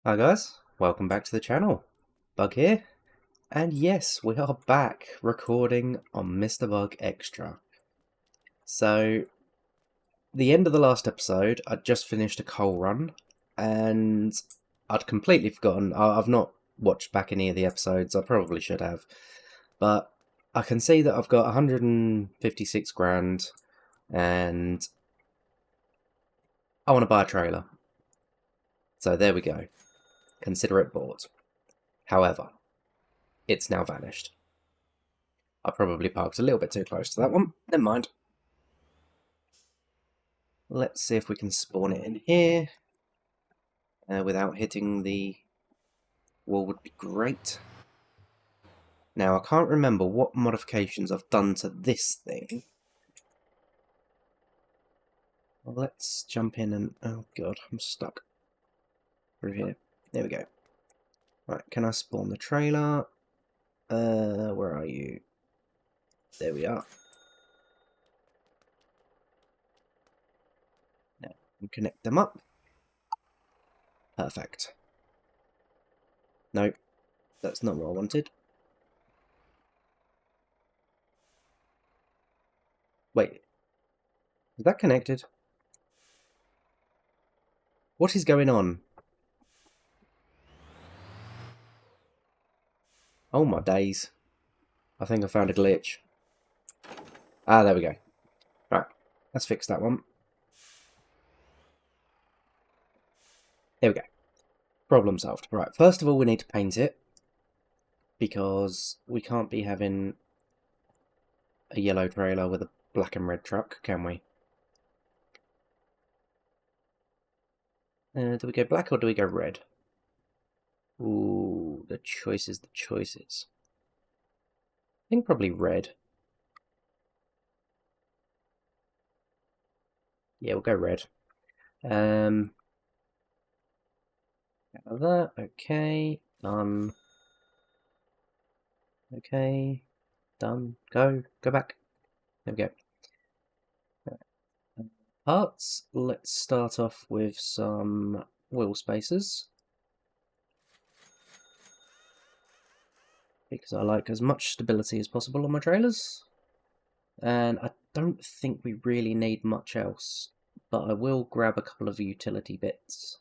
Hi guys, welcome back to the channel. Bug here, and yes, we are back recording on Mr. Bug Extra. So, the end of the last episode, I'd just finished a coal run, and I'd completely forgotten. I've not watched back any of the episodes, I probably should have, but I can see that I've got 156 grand, and I want to buy a trailer. So there we go. Consider it bought. However, it's now vanished. I probably parked a little bit too close to that one. Never mind. Let's see if we can spawn it in here without hitting the wall would be great. Now, I can't remember what modifications I've done to this thing. Well, let's jump in and... oh god, I'm stuck. Through here. There we go. Right, can I spawn the trailer? Where are you? There we are. Now, connect them up. Perfect. Nope, that's not what I wanted. Wait, is that connected? What is going on? Oh my days. I think I found a glitch. Ah, there we go. Right, let's fix that one. There we go. Problem solved. Right, first of all we need to paint it, because we can't be having a yellow trailer with a black and red truck, can we? Do we go black or do we go red? Ooh, the choices, the choices. I think probably red. Yeah, we'll go red. That, okay, done. Okay, done. Go back. There we go. Parts, let's start off with some wheel spacers, because I like as much stability as possible on my trailers, and I don't think we really need much else, but I will grab a couple of utility bits.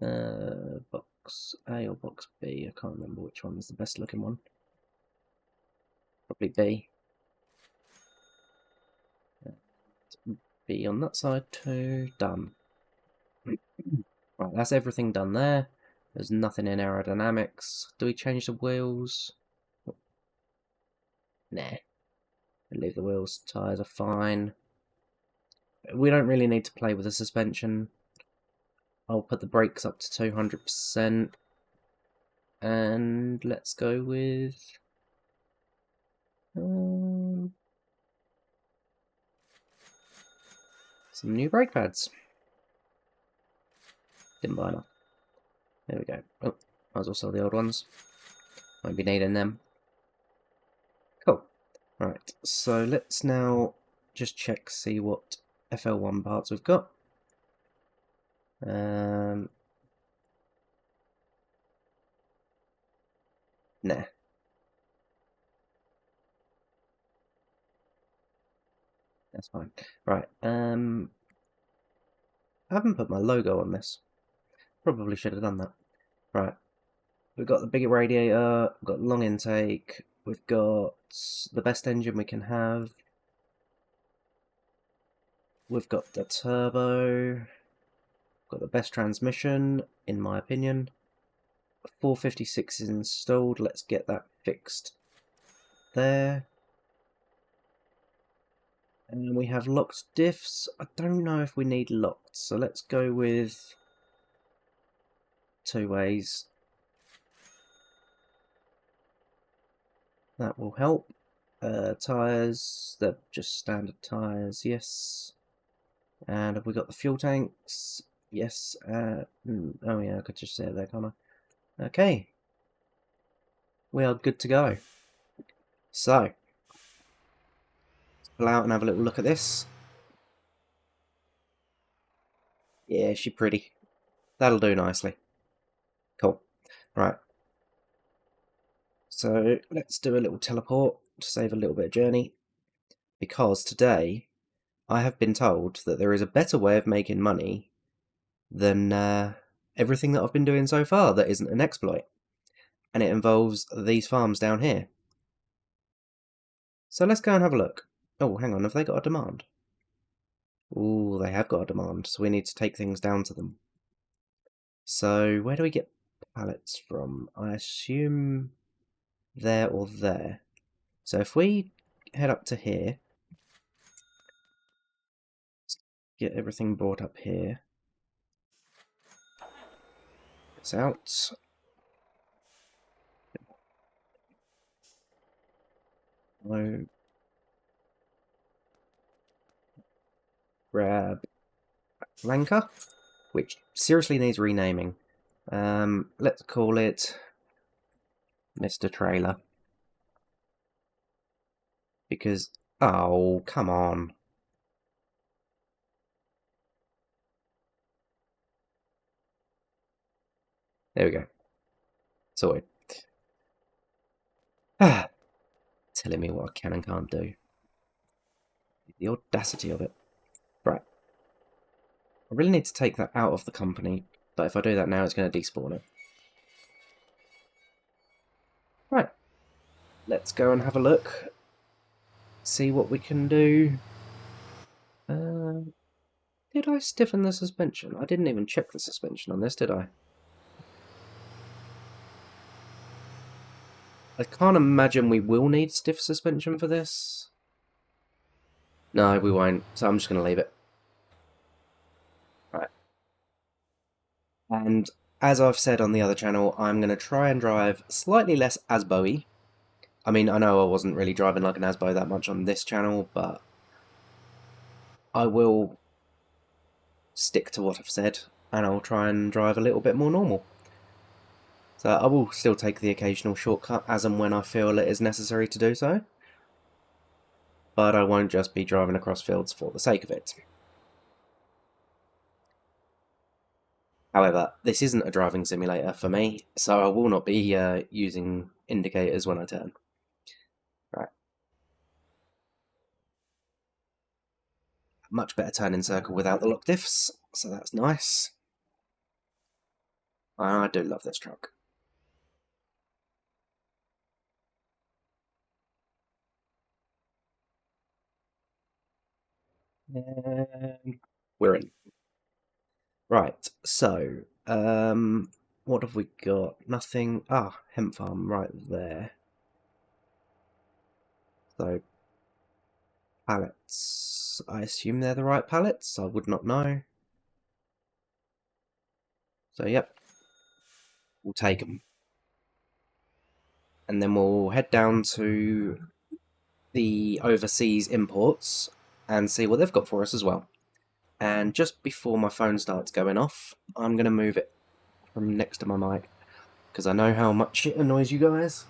Box A or box B, I can't remember which one is the best looking one. Probably B. B on that side too, done. Right, that's everything done there. There's nothing in aerodynamics. Do we change the wheels? Nah. Leave the wheels. Tyres are fine. We don't really need to play with the suspension. I'll put the brakes up to 200%. And let's go with... some new brake pads. Didn't buy enough. There we go. Oh, might as well sell the old ones. Won't be needing them. Cool. Right, so let's now just check, see what FL1 parts we've got. Nah. That's fine. Right, I haven't put my logo on this. Probably should have done that. Right, we've got the bigger radiator, we've got long intake, we've got the best engine we can have. We've got the turbo, got the best transmission, in my opinion. 456 is installed, let's get that fixed there. And we have locked diffs. I don't know if we need locked, so let's go with two ways. That will help. Tyres, they're just standard tyres, yes. And have we got the fuel tanks? Yes. Oh yeah, I could just say it there, can't I? Okay. We are good to go. So, let's pull out and have a little look at this. Yeah, she's pretty. That'll do nicely. Cool. Right. So let's do a little teleport to save a little bit of journey. Because today I have been told that there is a better way of making money than everything that I've been doing so far that isn't an exploit. And it involves these farms down here. So let's go and have a look. Oh, hang on, have they got a demand? Oh, they have got a demand, so we need to take things down to them. So where do we get pallets from? I assume there or there. So if we head up to here, get everything brought up here. It's out. No. Grab flanker, which seriously needs renaming. Let's call it Mr. Trailer. Because, oh, come on. There we go. Sorted. Telling me what I can and can't do. The audacity of it. Right. I really need to take that out of the company, but if I do that now, it's going to despawn it. Right. Let's go and have a look. See what we can do. Did I stiffen the suspension? I didn't even check the suspension on this, did I? I can't imagine we will need stiff suspension for this. No, we won't, so I'm just going to leave it. Right. And as I've said on the other channel, I'm going to try and drive slightly less Asbo-y. I mean, I know I wasn't really driving like an Asbo that much on this channel, but I will stick to what I've said, and I'll try and drive a little bit more normal. So I will still take the occasional shortcut as and when I feel it is necessary to do so, but I won't just be driving across fields for the sake of it. However, this isn't a driving simulator for me, so I will not be using indicators when I turn. Right. Much better turning circle without the lock diffs, so that's nice. I do love this truck. And we're in. Right, so, what have we got? Nothing. Ah, hemp farm right there. So, pallets. I assume they're the right pallets. I would not know. So, yep. We'll take them. And then we'll head down to the overseas imports and see what they've got for us as well. And just before my phone starts going off, I'm going to move it from next to my mic, because I know how much it annoys you guys.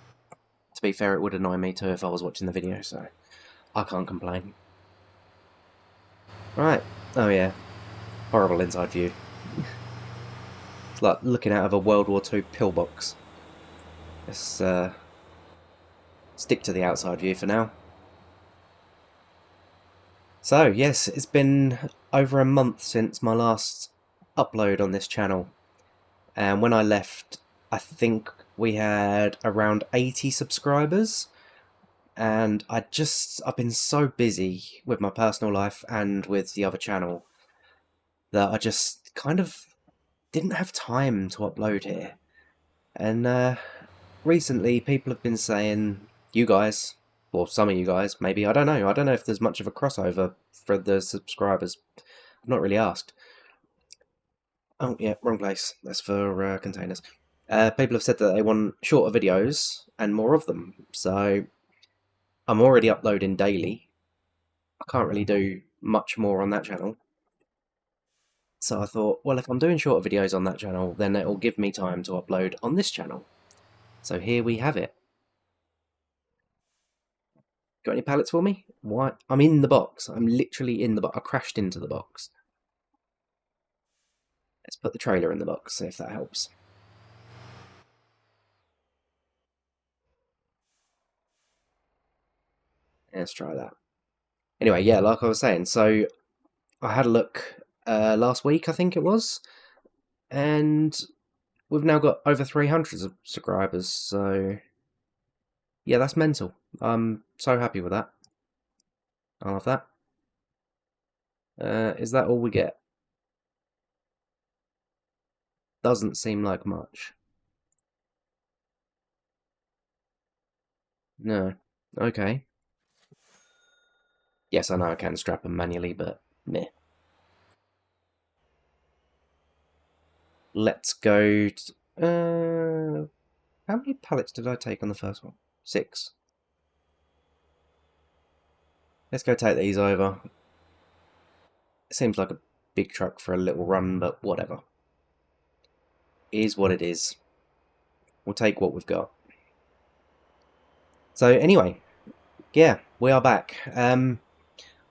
To be fair, it would annoy me too if I was watching the video, so I can't complain. Right, oh yeah, horrible inside view. It's like looking out of a World War II pillbox. Let's stick to the outside view for now. So yes, it's been over a month since my last upload on this channel, and when I left, I think we had around 80 subscribers, and I've been so busy with my personal life and with the other channel that I just kind of didn't have time to upload here. And recently people have been saying, you guys, or some of you guys, maybe, I don't know if there's much of a crossover for the subscribers. I've not really asked. Oh yeah, wrong place. That's for containers. People have said that they want shorter videos and more of them, so I'm already uploading daily. I can't really do much more on that channel. So I thought, well, if I'm doing shorter videos on that channel, then it will give me time to upload on this channel. So here we have it. Got any pallets for me? Why? I'm in the box. I'm literally in the box. I crashed into the box. Let's put the trailer in the box, see if that helps. Let's try that. Anyway, yeah, like I was saying, so I had a look last week, I think it was, and we've now got over 300 subscribers, so yeah, that's mental. I'm so happy with that. I love that. Is that all we get? Doesn't seem like much. No. Okay. Yes, I know I can strap them manually, but meh. Let's go. How many pallets did I take on the first one? 6. Let's go take these over. It seems like a big truck for a little run, but whatever. It is what it is. We'll take what we've got. So anyway, yeah, we are back.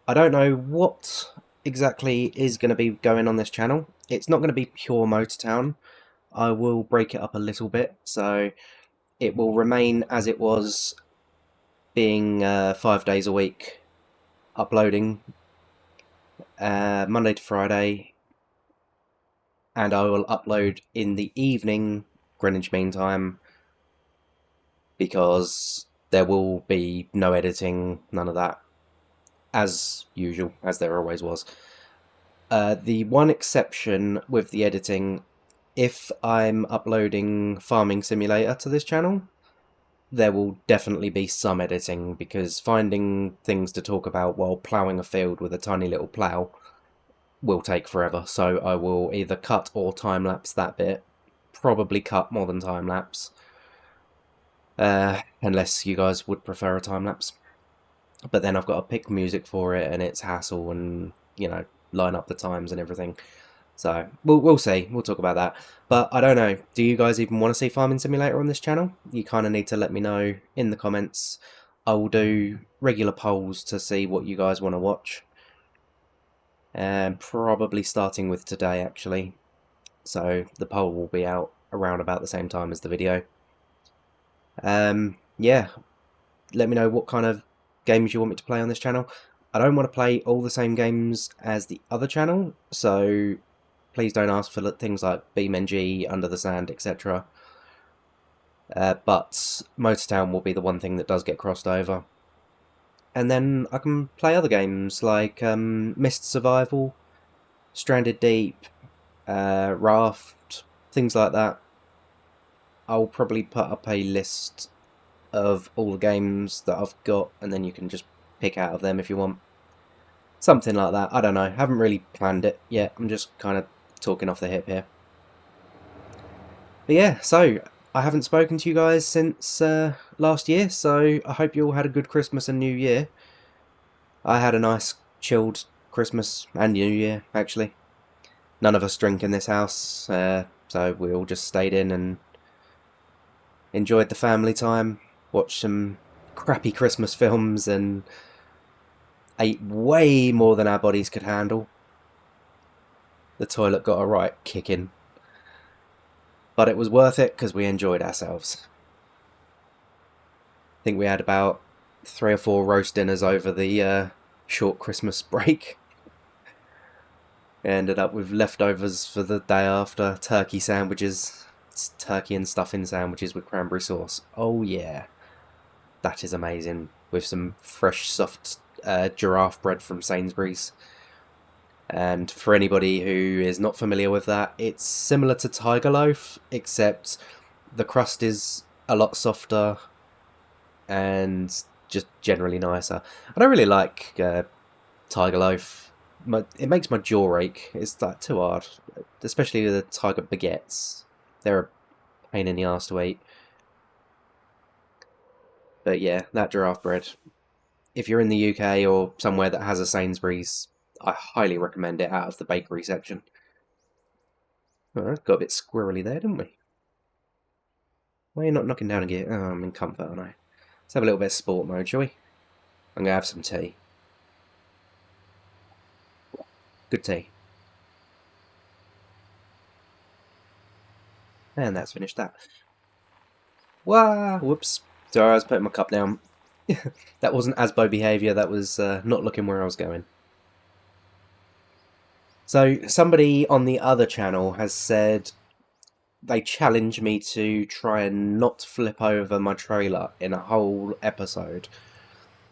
I don't know what exactly is going to be going on this channel. It's not going to be pure MotorTown. I will break it up a little bit, so it will remain as it was, being 5 days a week, uploading Monday to Friday, and I will upload in the evening, Greenwich Mean Time, because there will be no editing, none of that, as usual, as there always was. The one exception with the editing, if I'm uploading Farming Simulator to this channel, there will definitely be some editing, because finding things to talk about while ploughing a field with a tiny little plough will take forever, so I will either cut or time-lapse that bit. Probably cut more than time-lapse, unless you guys would prefer a time-lapse. But then I've got to pick music for it, and it's hassle, and, you know, line up the times and everything. So, we'll see. We'll talk about that. But I don't know. Do you guys even want to see Farming Simulator on this channel? You kind of need to let me know in the comments. I will do regular polls to see what you guys want to watch. And probably starting with today, actually. So, the poll will be out around about the same time as the video. Yeah. Let me know what kind of games you want me to play on this channel. I don't want to play all the same games as the other channel, so please don't ask for things like BeamNG, Under the Sand, etc. But MotorTown will be the one thing that does get crossed over. And then I can play other games like Mist Survival, Stranded Deep, Raft, things like that. I'll probably put up a list of all the games that I've got, and then you can just pick out of them if you want. Something like that. I don't know. Haven't really planned it yet. I'm just kind of talking off the hip here. But yeah, so I haven't spoken to you guys since last year, so I hope you all had a good Christmas and New Year. I had a nice chilled Christmas and New Year, actually. None of us drink in this house, so we all just stayed in and enjoyed the family time, watched some crappy Christmas films, and ate way more than our bodies could handle. The toilet got a right kicking. But it was worth it because we enjoyed ourselves. I think we had about 3 or 4 roast dinners over the short Christmas break. Ended up with leftovers for the day after, turkey sandwiches. It's turkey and stuffing sandwiches with cranberry sauce. Oh yeah, that is amazing. With some fresh, soft giraffe bread from Sainsbury's. And for anybody who is not familiar with that, it's similar to Tiger Loaf, except the crust is a lot softer and just generally nicer. I don't really like Tiger Loaf. It makes my jaw ache. It's like too hard, especially the Tiger baguettes. They're a pain in the arse to eat. But yeah, that giraffe bread. If you're in the UK or somewhere that has a Sainsbury's, I highly recommend it out of the bakery section. Alright, got a bit squirrely there, didn't we? Why are you not knocking down a gear? Oh, I'm in comfort, aren't I? Let's have a little bit of sport mode, shall we? I'm going to have some tea. Good tea. And that's finished that. Wah! Whoops. Sorry, I was putting my cup down. That wasn't Asbo behaviour, that was not looking where I was going. So, somebody on the other channel has said they challenge me to try and not flip over my trailer in a whole episode.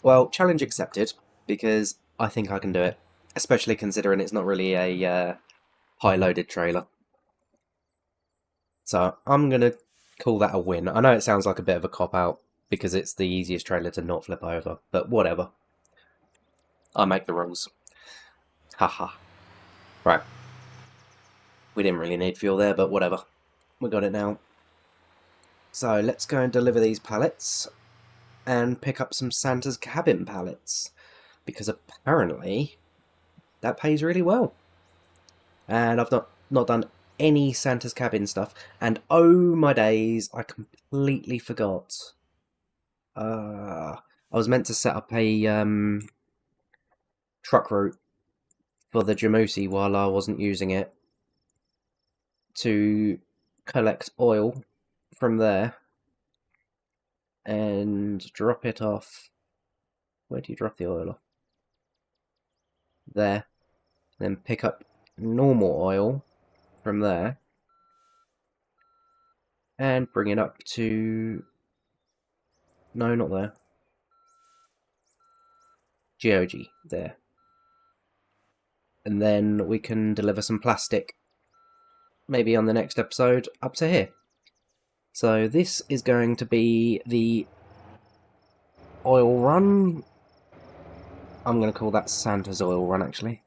Well, challenge accepted, because I think I can do it, especially considering it's not really a high-loaded trailer. So I'm going to call that a win. I know it sounds like a bit of a cop-out, because it's the easiest trailer to not flip over, but whatever. I make the rules. Haha. Right. We didn't really need fuel there, but whatever. We got it now. So let's go and deliver these pallets and pick up some Santa's cabin pallets, because apparently that pays really well. And I've not done any Santa's cabin stuff, and oh my days, I completely forgot. I was meant to set up a truck route for the Jamusi while I wasn't using it to collect oil from there and drop it off. Where do you drop the oil off? There. Then pick up normal oil from there and bring it up to... No, not there. GOG, there. And then we can deliver some plastic, maybe on the next episode, up to here. So this is going to be the oil run. I'm going to call that Santa's oil run, actually.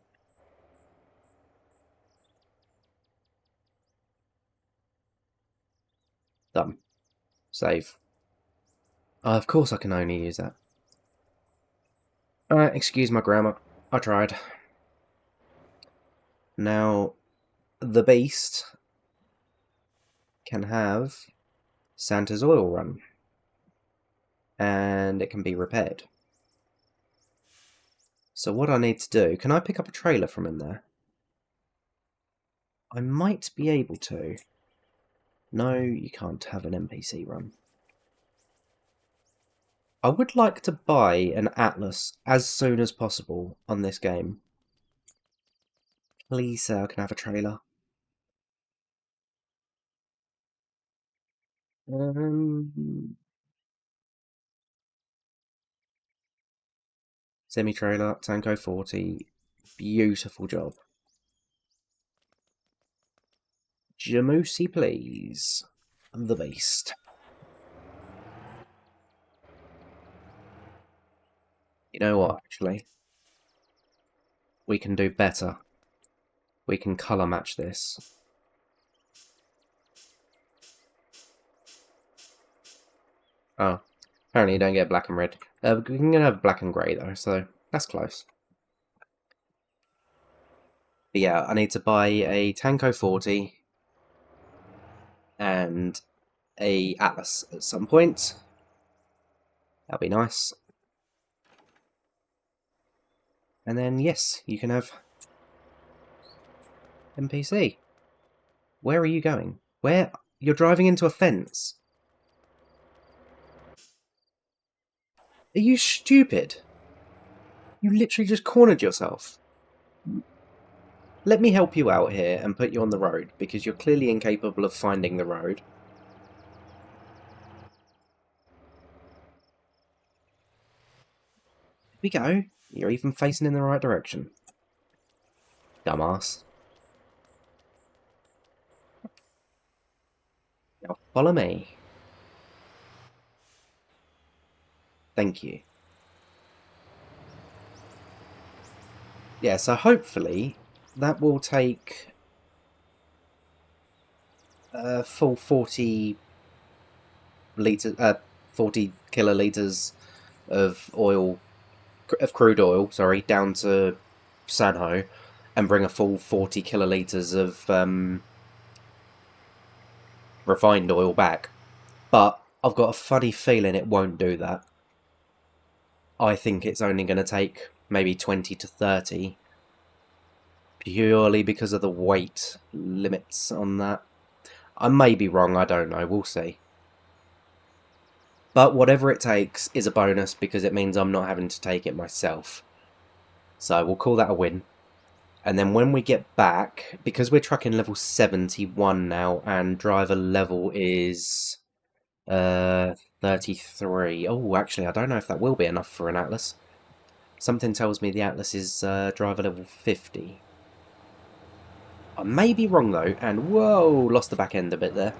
Done. Save. Of course I can only use that. Excuse my grammar. I tried. Now, the beast can have Santa's oil run, and it can be repaired. So what I need to do, can I pick up a trailer from in there? I might be able to. No, you can't have an NPC run. I would like to buy an Atlas as soon as possible on this game. Please say I can have a trailer. Semi-trailer, Tanko 40. Beautiful job. Jamusi, please. The beast. You know what, actually? We can do better. We can colour match this. Oh, apparently you don't get black and red. We can have black and grey though, so that's close. But yeah, I need to buy a Tanko 40 and a Atlas at some point. That'll be nice. And then, yes, you can have NPC. Where are you going? Where? You're driving into a fence. Are you stupid? You literally just cornered yourself. Let me help you out here and put you on the road, because you're clearly incapable of finding the road. Here we go. You're even facing in the right direction. Dumbass. Now follow me. Thank you. Yeah, so hopefully that will take a full 40 kiloliters of oil, of crude oil, sorry, down to Sanho, and bring a full 40 kiloliters of refined oil back. But I've got a funny feeling it won't do that. I think it's only going to take maybe 20 to 30, purely because of the weight limits on that. I may be wrong, I don't know, we'll see. But whatever it takes is a bonus because it means I'm not having to take it myself. So we'll call that a win. And then when we get back, because we're trucking level 71 now and driver level is 33. Oh, actually, I don't know if that will be enough for an Atlas. Something tells me the Atlas is driver level 50. I may be wrong though, and whoa, lost the back end a bit there.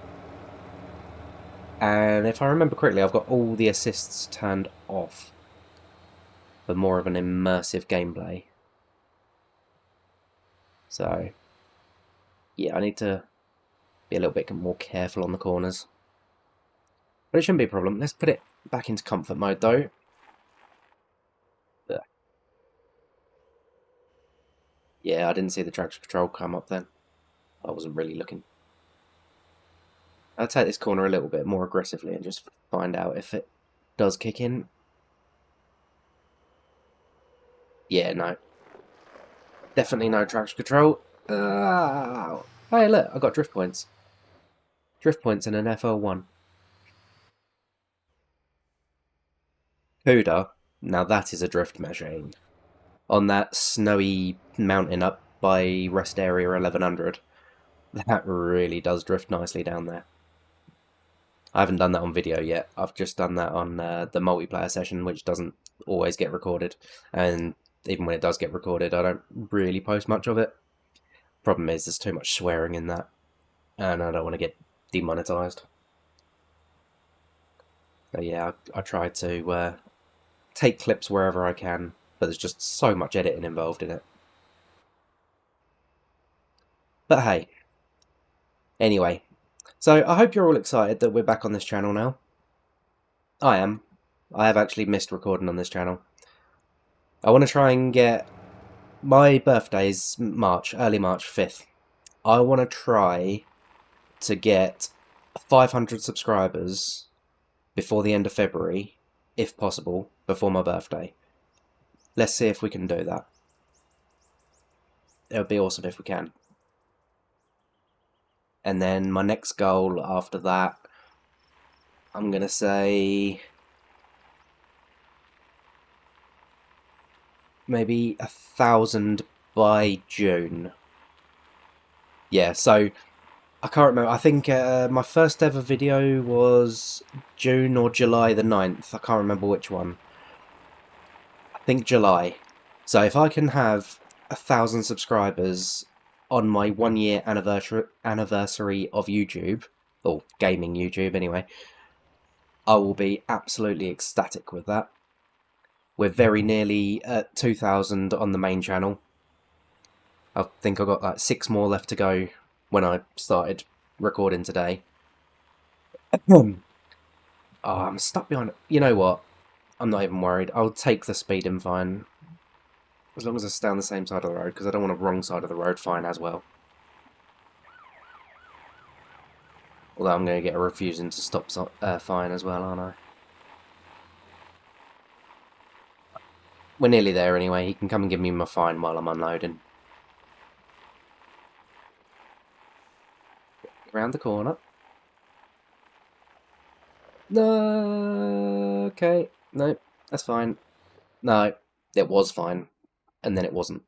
And if I remember correctly, I've got all the assists turned off for more of an immersive gameplay. So, yeah, I need to be a little bit more careful on the corners. But it shouldn't be a problem. Let's put it back into comfort mode though. Ugh. Yeah, I didn't see the traction control come up then. I wasn't really looking. I'll take this corner a little bit more aggressively and just find out if it does kick in. Yeah, no. Definitely no traction control. Oh. Hey, look, I got drift points. Drift points in an FL1. Cuda, now that is a drift machine. On that snowy mountain up by rest area 1100, that really does drift nicely down there. I haven't done that on video yet. I've just done that on the multiplayer session, which doesn't always get recorded. And even when it does get recorded, I don't really post much of it. Problem is, there's too much swearing in that, and I don't want to get demonetized. So yeah, I try to take clips wherever I can, but there's just so much editing involved in it. But hey, anyway, so I hope you're all excited that we're back on this channel now. I am. I have actually missed recording on this channel. I want to try and get... My birthday's March, early March 5th. I want to try to get 500 subscribers before the end of February, if possible, before my birthday. Let's see if we can do that. It would be awesome if we can. And then my next goal after that, I'm going to say maybe 1,000 by June. Yeah, so I can't remember. I think my first ever video was June or July the 9th. I can't remember which one. I think July. So if I can have 1,000 subscribers on my 1 year anniversary of YouTube, or gaming YouTube anyway, I will be absolutely ecstatic with that. We're very nearly at 2,000 on the main channel. I think I've got like 6 more left to go when I started recording today. Oh, I'm stuck behind it. You know what? I'm not even worried. I'll take the speeding fine. As long as I stay on the same side of the road, because I don't want a wrong side of the road fine as well. Although I'm going to get a refusing to stop fine as well, aren't I? We're nearly there anyway. He can come and give me my fine while I'm unloading. Around the corner. No, okay. No, that's fine. No, it was fine. And then it wasn't.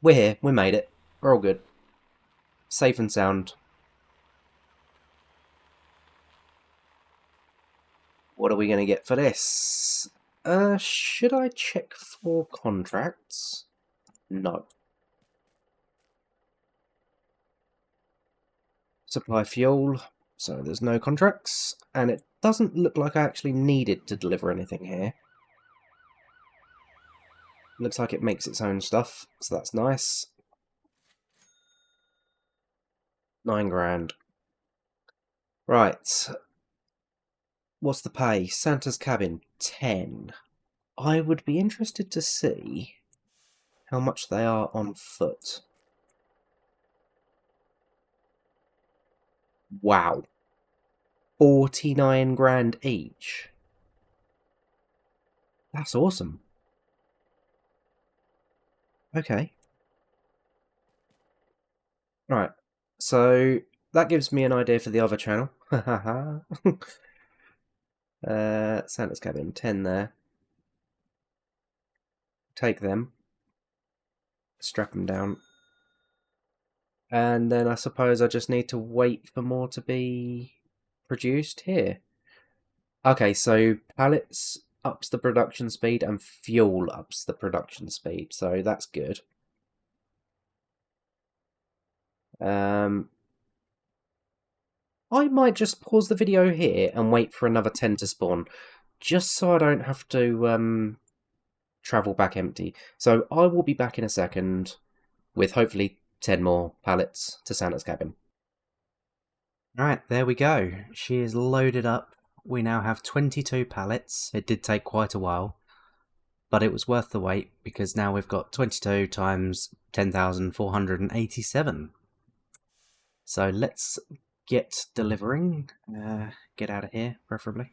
We're here. We made it. We're all good. Safe and sound. What are we going to get for this? Should I check for contracts? No. Supply fuel, so there's no contracts, and it doesn't look like I actually needed to deliver anything here. Looks like it makes its own stuff, so that's nice. 9 grand. Right. What's the pay? Santa's cabin, 10. I would be interested to see how much they are on foot. Wow. 49 grand each. That's awesome. Okay. Right. So that gives me an idea for the other channel. Santa's cabin, 10 there. Take them. Strap them down. And then I suppose I just need to wait for more to be produced here. Okay, so pallets ups the production speed and fuel ups the production speed, so that's good. I might just pause the video here and wait for another 10 to spawn, just so I don't have to travel back empty. So I will be back in a second with hopefully 10 more pallets to Santa's cabin. Alright, there we go. She is loaded up. We now have 22 pallets. It did take quite a while, but it was worth the wait because now we've got 22 times 10,487. So let's get delivering. Get out of here, preferably.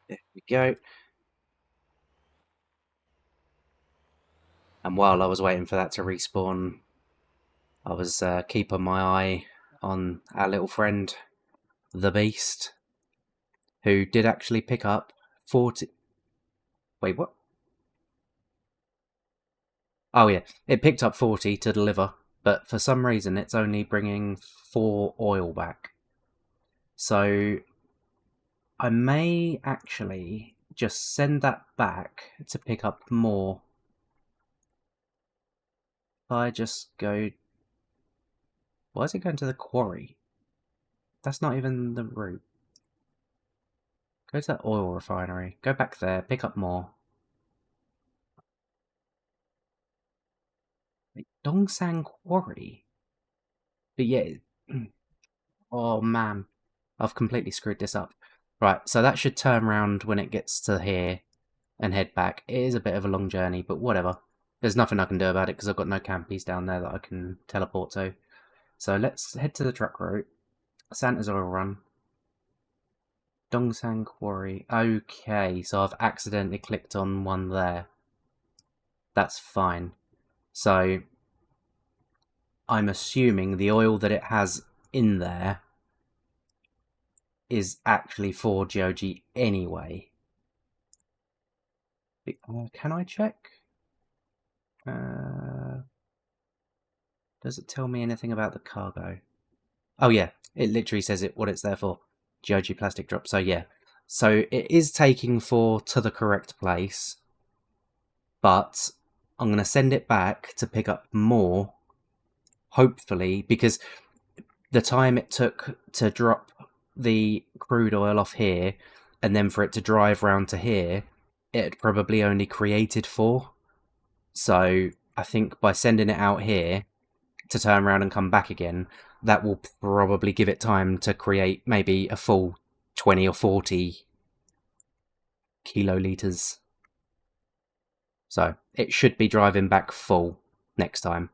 There we go. And while I was waiting for that to respawn, I was keeping my eye on our little friend, the Beast, who did actually pick up 40... Wait, what? Oh yeah, it picked up 40 to deliver, but for some reason it's only bringing 4 oil back. So I may actually just send that back to pick up more. If I just go... Why is it going to the quarry? That's not even the route. Go to that oil refinery. Go back there, pick up more. Wait, Dongsang Quarry? But yeah... Oh man. I've completely screwed this up. Right, so that should turn around when it gets to here and head back. It is a bit of a long journey, but whatever. There's nothing I can do about it because I've got no campies down there that I can teleport to. So let's head to the truck route. Santa's oil run. Dongsang Quarry. Okay, so I've accidentally clicked on one there. That's fine. So I'm assuming the oil that it has in there is actually for GOG anyway. Can I check? Does it tell me anything about the cargo? Oh yeah, it literally says what it's there for. GOG plastic drop. So yeah. So it is taking 4 to the correct place. But I'm going to send it back to pick up more. Hopefully, because the time it took to drop the crude oil off here and then for it to drive round to here, it had probably only created 4. So I think by sending it out here to turn around and come back again, that will probably give it time to create maybe a full 20 or 40 kiloliters. So it should be driving back full next time.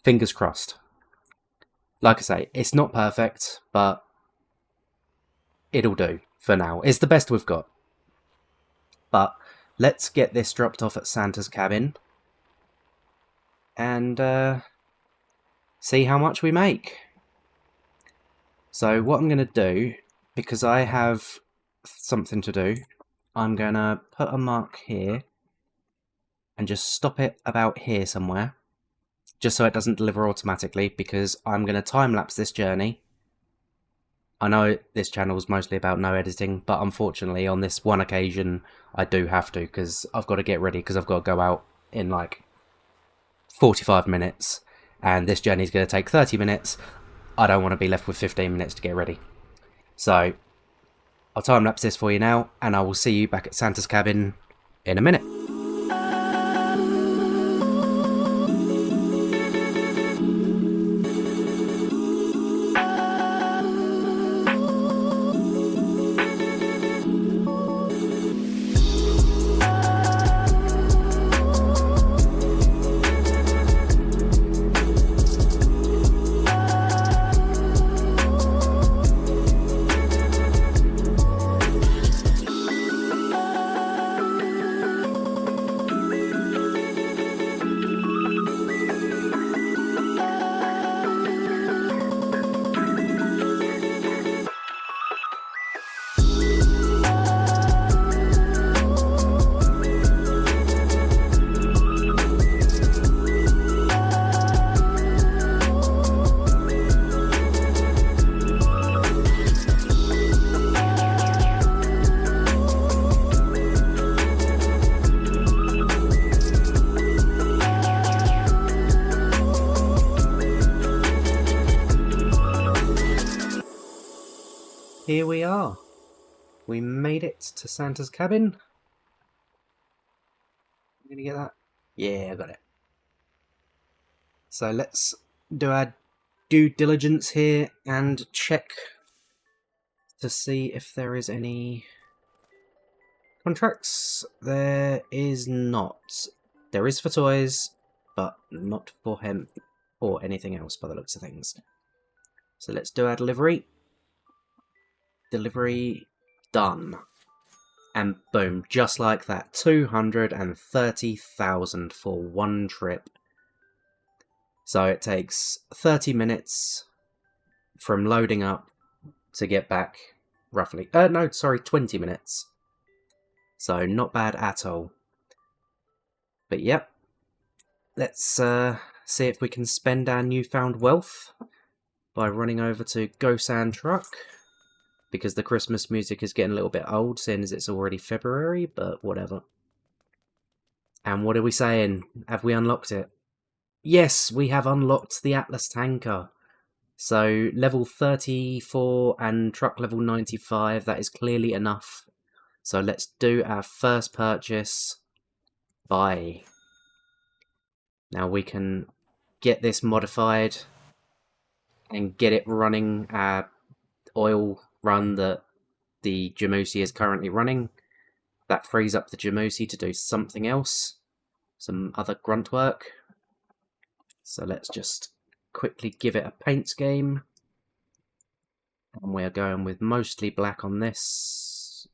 Fingers crossed. Like I say, it's not perfect, but it'll do for now. It's the best we've got. But let's get this dropped off at Santa's cabin and see how much we make. So what I'm going to do, because I have something to do, I'm going to put a mark here and just stop it about here somewhere, just so it doesn't deliver automatically, because I'm going to time-lapse this journey. I know this channel is mostly about no editing, but unfortunately on this one occasion I do have to, because I've got to get ready, because I've got to go out in like 45 minutes, and this journey is going to take 30 minutes. I don't want to be left with 15 minutes to get ready. So I'll time-lapse this for you now, and I will see you back at Santa's cabin in a minute. Here we are. We made it to Santa's cabin. I'm gonna get that. Yeah, I got it. So let's do our due diligence here and check to see if there is any contracts. There is not. There is for toys, but not for hemp or anything else by the looks of things. So let's do our delivery. Delivery done. And boom, just like that, 230,000 for one trip. So it takes 30 minutes from loading up to get back, roughly. No, sorry, 20 minutes. So not bad at all. But yep, let's see if we can spend our newfound wealth by running over to Go Sand Truck. Because the Christmas music is getting a little bit old, seeing as it's already February, but whatever. And what are we saying? Have we unlocked it? Yes, we have unlocked the Atlas tanker. So level 34 and truck level 95, that is clearly enough. So let's do our first purchase. Buy. Now we can get this modified and get it running our oil run that the Jamusi is currently running. That frees up the Jamusi to do something else, some other grunt work. So let's just quickly give it a paint scheme. And we are going with mostly black on this.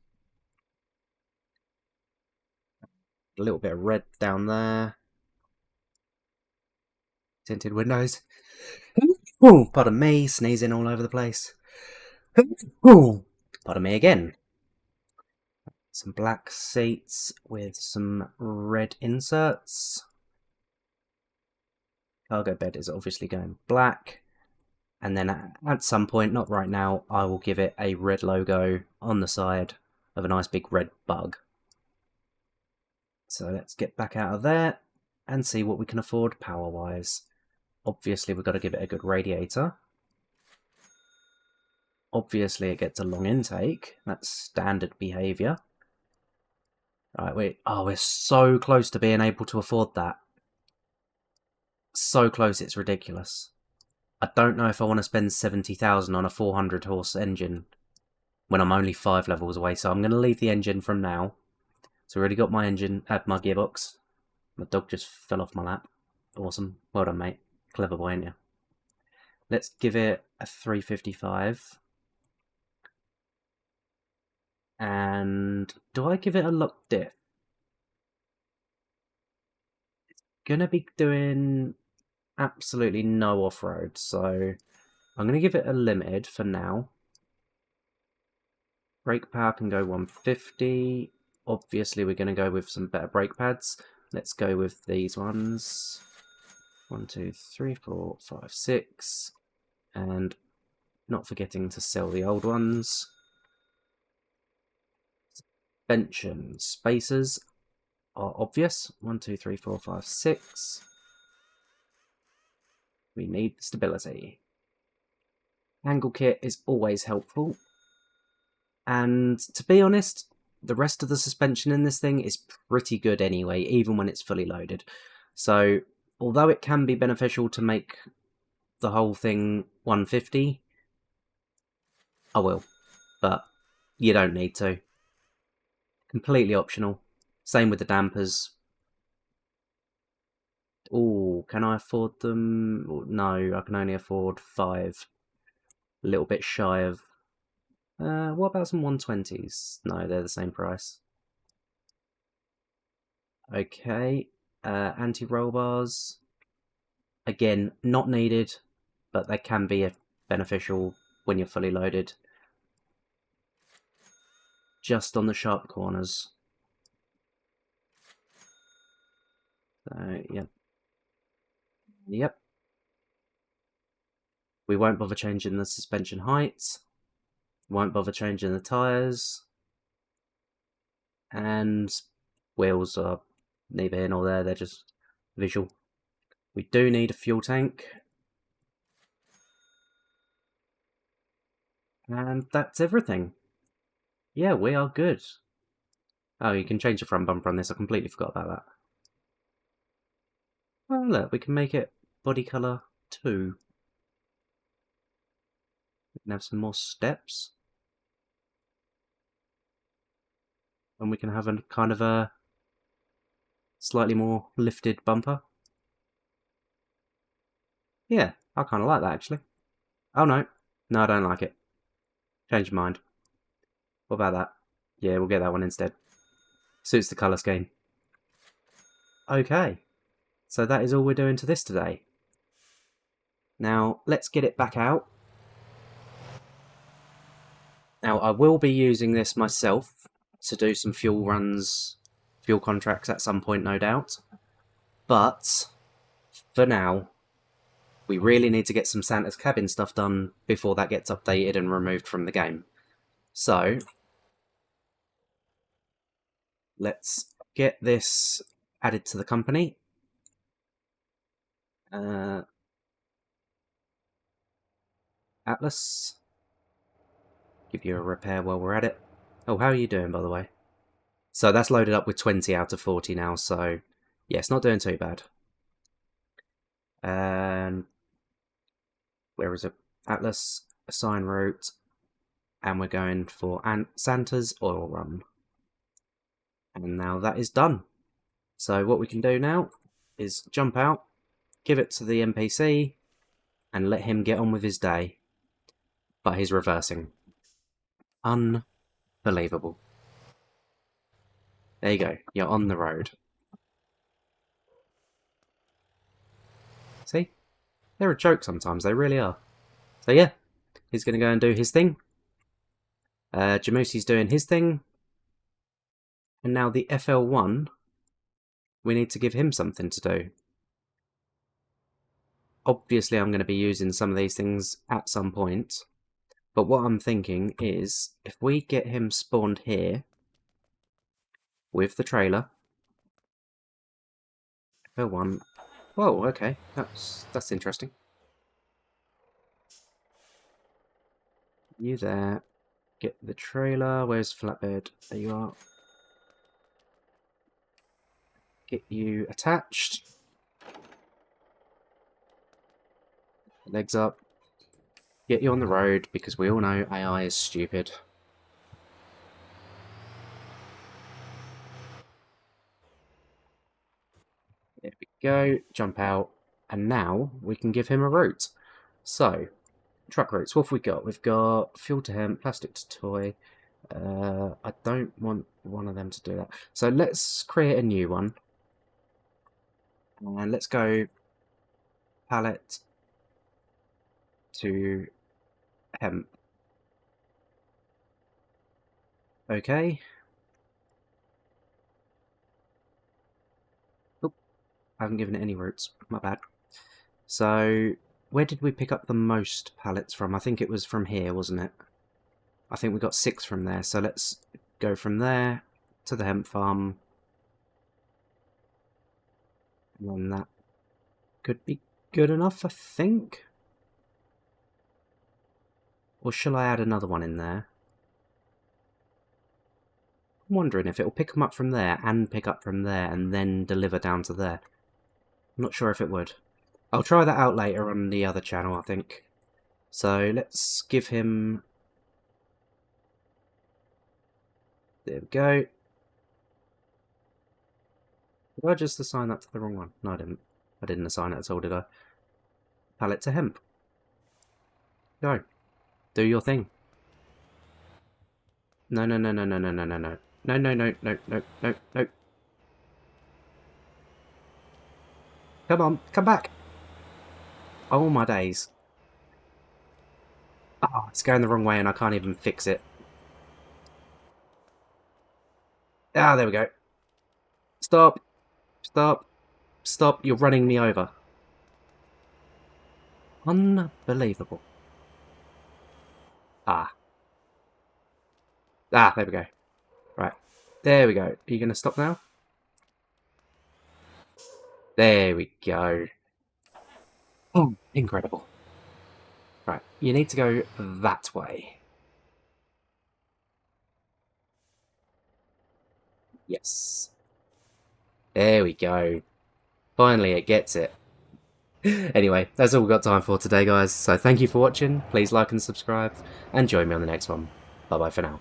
A little bit of red down there. Tinted windows. Ooh, pardon me, sneezing all over the place. Ooh, pardon me again. Some black seats with some red inserts. Cargo bed is obviously going black. And then at some point, not right now, I will give it a red logo on the side of a nice big red bug. So let's get back out of there and see what we can afford power-wise. Obviously, we've got to give it a good radiator. Obviously, it gets a long intake. That's standard behaviour. Right, we're so close to being able to afford that. So close, it's ridiculous. I don't know if I want to spend 70,000 on a 400 horse engine when I'm only 5 levels away, so I'm going to leave the engine from now. So I already got my engine, my gearbox. My dog just fell off my lap. Awesome. Well done, mate. Clever boy, ain't you? Let's give it a 355. And do I give it a lock diff? It's going to be doing absolutely no off-road, so I'm going to give it a limited for now. Brake power can go 150. Obviously, we're going to go with some better brake pads. Let's go with these ones. 1, 2, 3, 4, 5, 6. And not forgetting to sell the old ones. Suspension spacers are obvious. 1, 2, 3, 4, 5, 6. We need stability. Angle kit is always helpful. And to be honest, the rest of the suspension in this thing is pretty good anyway, even when it's fully loaded. So, although it can be beneficial to make the whole thing 150, I will. But you don't need to. Completely optional. Same with the dampers. Oh, can I afford them? No, I can only afford 5. A little bit shy of... what about some 120s? No, they're the same price. Okay. Anti-roll bars. Again, not needed, but they can be beneficial when you're fully loaded. Just on the sharp corners. So, yep. Yep. We won't bother changing the suspension height. Won't bother changing the tyres. And wheels are neither here nor there, they're just visual. We do need a fuel tank. And that's everything. Yeah, we are good. Oh, you can change the front bumper on this. I completely forgot about that. Oh, look, we can make it body colour 2. We can have some more steps. And we can have a kind of a slightly more lifted bumper. Yeah, I kind of like that, actually. Oh, no. No, I don't like it. Change your mind. What about that? Yeah, we'll get that one instead. Suits the colour scheme. Okay, so that is all we're doing to this today. Now, let's get it back out. Now, I will be using this myself to do some fuel runs, fuel contracts at some point, no doubt. But, for now, we really need to get some Santa's cabin stuff done before that gets updated and removed from the game. So, let's get this added to the company. Atlas. Give you a repair while we're at it. Oh, how are you doing, by the way? So that's loaded up with 20 out of 40 now, so yeah, it's not doing too bad. And where is it? Atlas, assign route, and we're going for Santa's oil run. And now that is done. So what we can do now is jump out, give it to the NPC, and let him get on with his day. But he's reversing. Unbelievable. There you go, you're on the road. See? They're a joke sometimes, they really are. So yeah, he's going to go and do his thing. Jamusi's doing his thing. And now the FL1, we need to give him something to do. Obviously, I'm going to be using some of these things at some point. But what I'm thinking is, if we get him spawned here with the trailer. FL1. Whoa, okay. That's interesting. You there. Get the trailer. Where's flatbed? There you are. Get you attached. Legs up. Get you on the road, because we all know AI is stupid. There we go. Jump out. And now we can give him a route. So, truck routes. What have we got? We've got fuel to hemp, plastic to toy. I don't want one of them to do that. So let's create a new one. And let's go pallet to hemp. Okay. Oh, I haven't given it any routes. My bad. So, where did we pick up the most pallets from? I think it was from here, wasn't it? I think we got 6 from there. So let's go from there to the hemp farm. And then that could be good enough, I think. Or shall I add another one in there? I'm wondering if it'll pick them up from there and pick up from there and then deliver down to there. I'm not sure if it would. I'll try that out later on the other channel, I think. So let's give him... There we go. Did I just assign that to the wrong one? No, I didn't. I didn't assign it at all, did I? Pallet to hemp. Go. Do your thing. No, no, no, no, no, no, no, no, no. No, no, no, no, no, no, no. Come on, come back. Oh my days. Oh, it's going the wrong way and I can't even fix it. Ah, there we go. Stop. Stop. Stop. You're running me over. Unbelievable. Ah. Ah, there we go. Right. There we go. Are you going to stop now? There we go. Oh, incredible. Right. You need to go that way. Yes. There we go. Finally, it gets it. Anyway, that's all we've got time for today, guys. So thank you for watching. Please like and subscribe, and join me on the next one. Bye-bye for now.